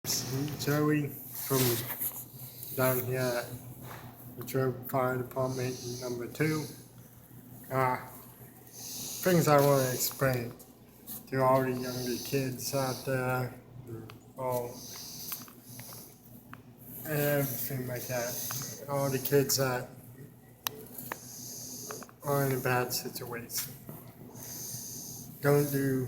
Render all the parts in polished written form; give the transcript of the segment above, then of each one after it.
Joey from down here at latrobe Fire Department number 2. Uh, Things I want to explain to all the younger kids out there, all everything like that, all the kids that are in a bad situation. Don't do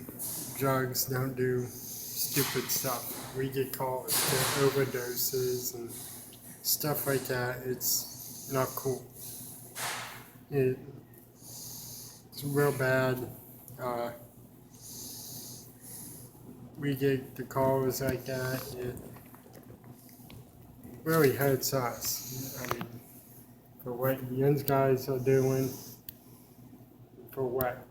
drugs, don't do stupid stuff. We get caught with overdoses and stuff like that. It's not cool. It's real bad. Uh, we get the calls like that. It really hurts us. I mean, for what young guys are doing, for what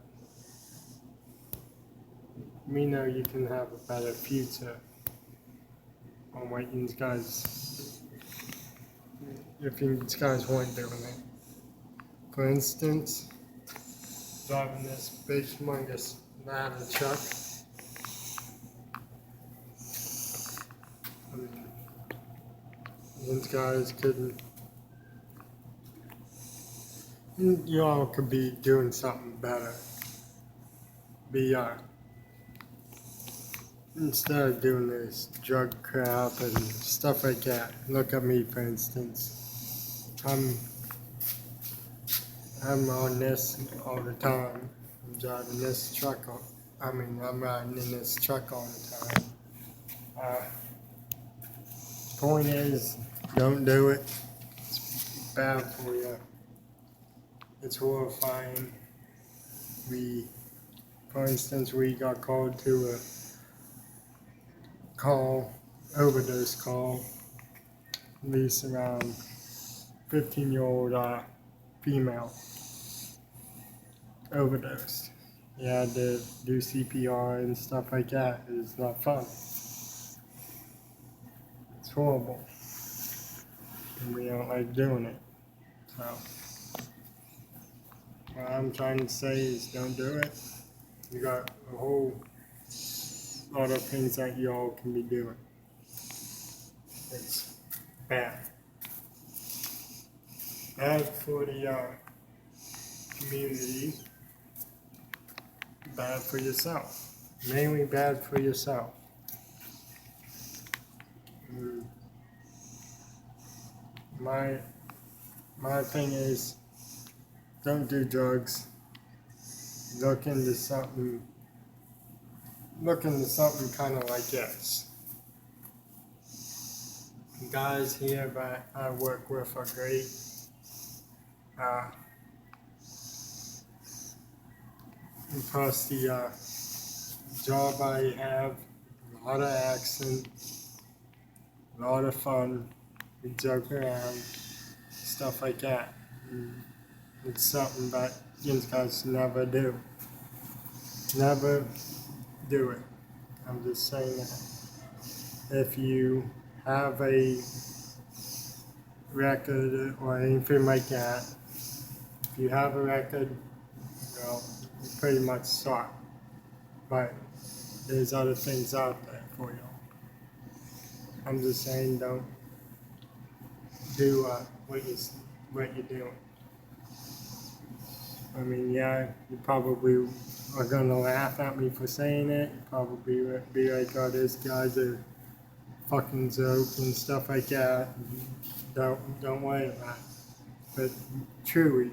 we know you can have a better future on what you guys, if you guys weren't doing it. For instance, driving this big humongous ladder truck. I mean, these guys couldn't, you all could be doing something better. Instead of doing this drug crap and stuff like that. Look at me, for instance. I'm on this all the time. I'm driving this truck. I'm riding in this truck all the time. Point is, don't do it. It's bad for you. It's horrifying. For instance, we got called to a overdose call. At least around 15-year-old female overdosed. You had to do CPR and stuff like that. It's not fun. It's horrible. And we don't like doing it. So, what I'm trying to say is don't do it. You got a whole lot of things that you all can be doing. It's bad. Bad for the community. Bad for yourself. Mainly bad for yourself. My thing is, don't do drugs. Look into something kind of like this. The guys here that I work with are great. Plus the job I have, a lot of action, a lot of fun. We joke around, stuff like that. It's something that you guys never do. Never do it. I'm just saying that. If you have a record or anything like that, if you have a record, well, you pretty much suck. But there's other things out there for you. I'm just saying, don't do what you're doing. I mean, yeah, you probably are gonna laugh at me for saying it. Probably be like, "Oh, this guy's a fucking joke" and stuff like that. Don't worry about it. But truly,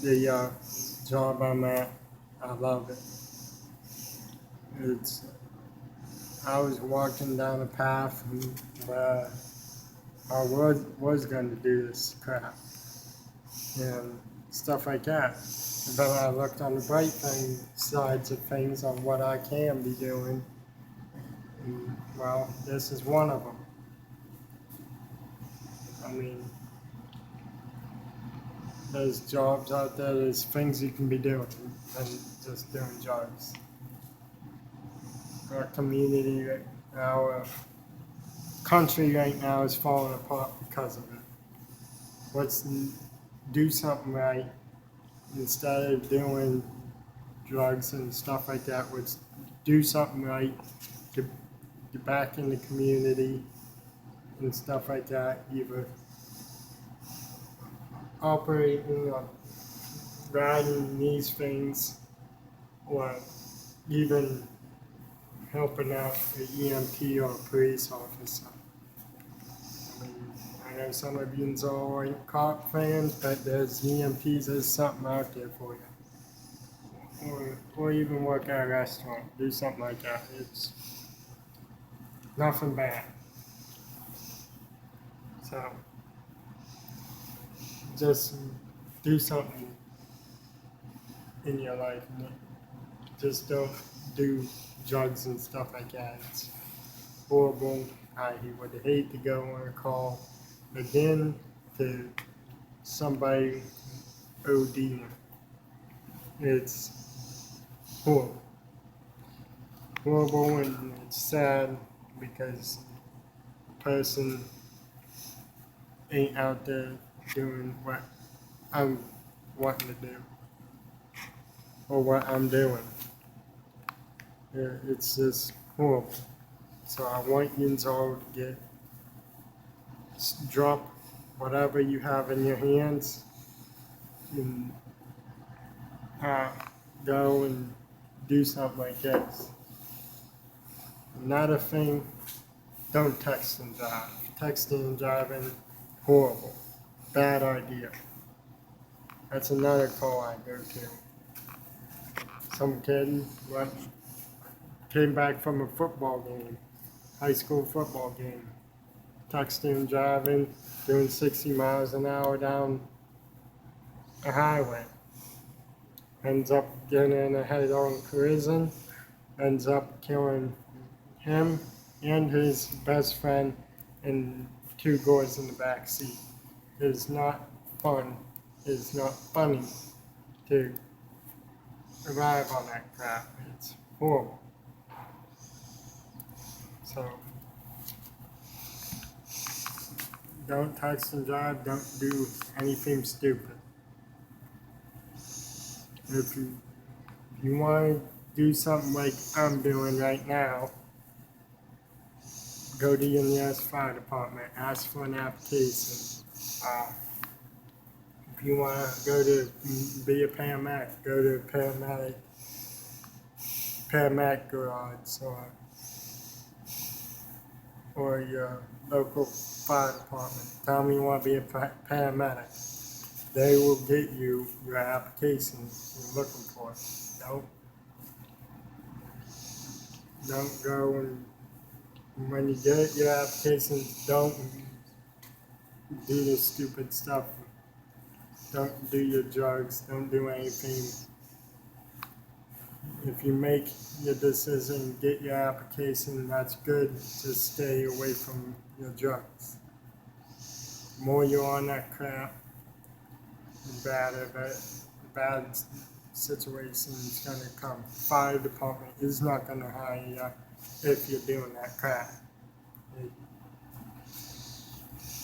the job I'm at, I love it. I was walking down a path where I was going to do this crap and stuff like that. But I looked on the bright sides of things on what I can be doing. And, well, this is one of them. I mean, there's jobs out there, there's things you can be doing than just doing drugs. Our community, our country right now is falling apart because of it. Let's do something right instead of doing drugs and stuff like that, which do something right, get back in the community and stuff like that, either operating or riding these things or even helping out an EMT or a police officer. I mean, I know some of you all aren't cop fans, but there's EMTs, there's something out there for you. Or even work at a restaurant, do something like that. It's nothing bad. So, just do something in your life. Just don't do drugs and stuff like that. It's horrible. I would hate to go on a call again to somebody ODing. It's horrible. Horrible, and it's sad because the person ain't out there doing what I'm wanting to do or what I'm doing. It's just horrible. So I want you all to drop whatever you have in your hands and go and do something like this. Another thing, don't text and drive. Texting and driving, horrible. Bad idea. That's another call I go to. Some kid came back from a football game, high school football game, texting and driving, doing 60 miles an hour down a highway. Ends up getting in a head-on collision, ends up killing him and his best friend and 2 girls in the back seat. It's not fun. It's not funny to arrive on that crap. It's horrible. So, don't text and drive, don't do anything stupid. If you want to do something like I'm doing right now, go to your nearest fire department, ask for an application. If you want to go to be a paramedic, go to a paramedic garage or your local fire department. Tell them you want to be a paramedic. They will get you your application you're looking for. Don't go and when you get your applications, don't do the stupid stuff. Don't do your drugs. Don't do anything. If you make your decision, get your application, that's good. Just stay away from your drugs. The more you're on that crap, the bad situation is going to come. Fire department is not going to hire you if you're doing that crap.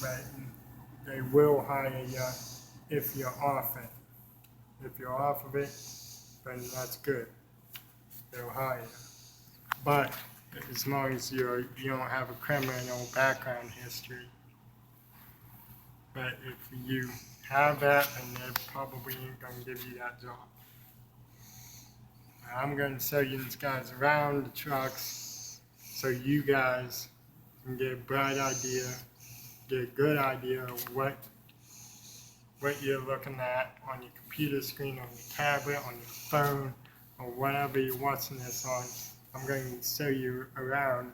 But they will hire you if you're off it. If you're off of it, then that's good. They'll hire you. But as long as you don't have a criminal background history. But if you have that, then they probably ain't going to give you that job. I'm going to show you guys around the trucks so you guys can get a bright idea, get a good idea of what you're looking at on your computer screen, on your tablet, on your phone, or whatever you're watching this on. I'm going to show you around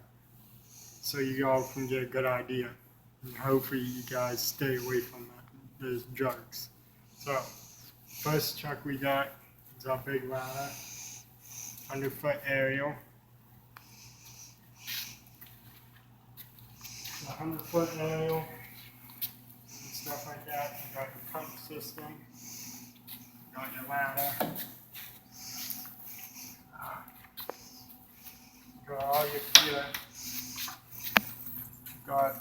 so you all can get a good idea. And hopefully you guys stay away from those drugs. So, first truck we got is our big ladder, underfoot aerial. The underfoot aerial and stuff like that. You got your pump system, you got your ladder, you got all your gear, you got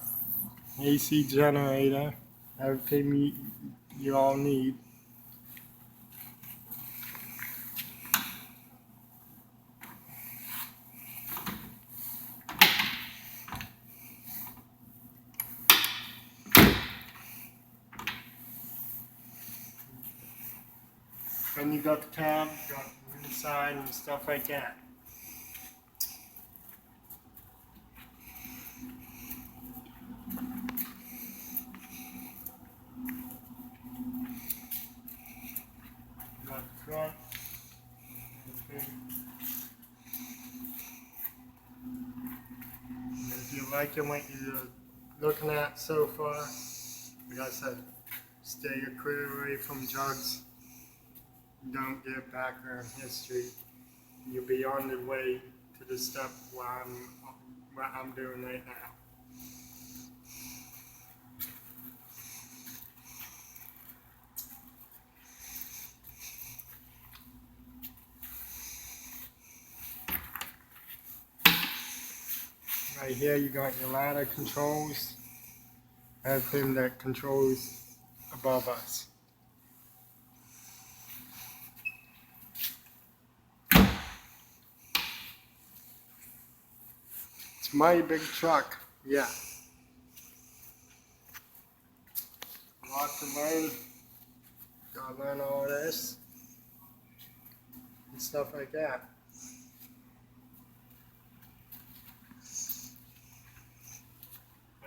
AC generator, everything you all need. Then you got the cab, you got the inside and stuff like that. You got the front. Okay. And if you like what you're looking at so far, like I said, stay clear away from drugs. Don't get background history. You'll be on the way to the step what I'm doing right now. Right here you got your ladder controls. Everything that controls above us. It's a mighty big truck, yeah. A lot to learn. Gotta learn all this and stuff like that.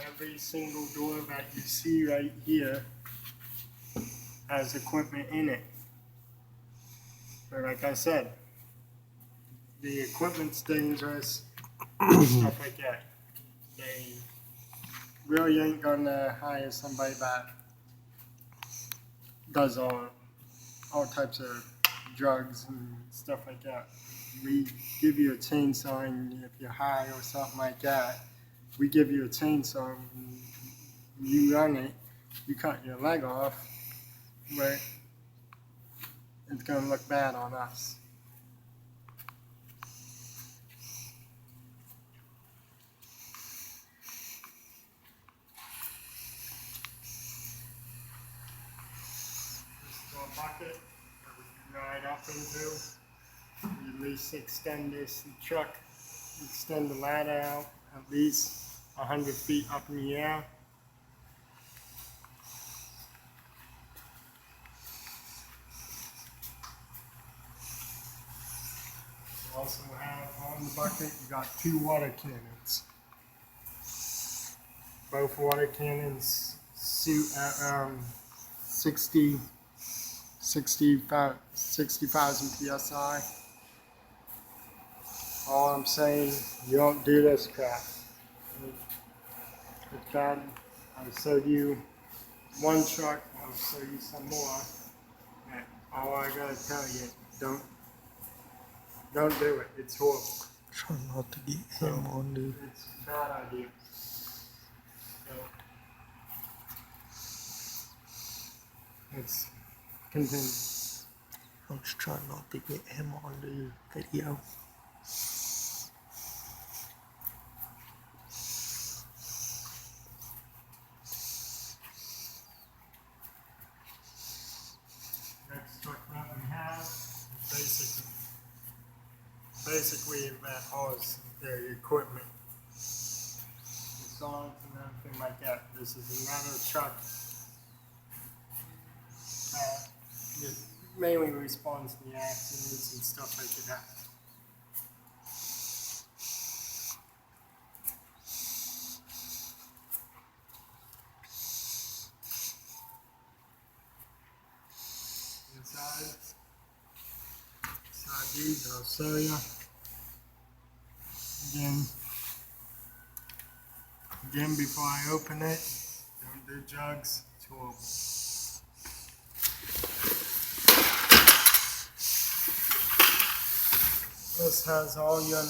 Every single door that you see right here has equipment in it. But like I said, the equipment's dangerous, stuff like that. They really ain't gonna hire somebody that does all types of drugs and stuff like that. We give you a chainsaw, and if you're high or something like that, we give you a chainsaw, and you run it, you cut your leg off, but it's gonna look bad on us. This is our bucket that we can ride up into. We at least extend this truck, extend the ladder out at least 100 feet up in the air. We also have on the bucket, you got 2 water cannons. Both water cannons shoot at 60,000 psi. All I'm saying, you don't do this crap. With that, I'll show you one truck, I'll show you some more. And all I gotta tell you, don't do it. It's horrible. Try not to get him on the. It's a bad idea. So, let's continue. I'm just trying not to get him on the video. Next truck that we have is basically that hauls the equipment, the songs and everything like that. This is another truck that mainly responds to the accidents and stuff like that. Inside these, I'll show you. Again, before I open it, don't do drugs. It's horrible. This has all your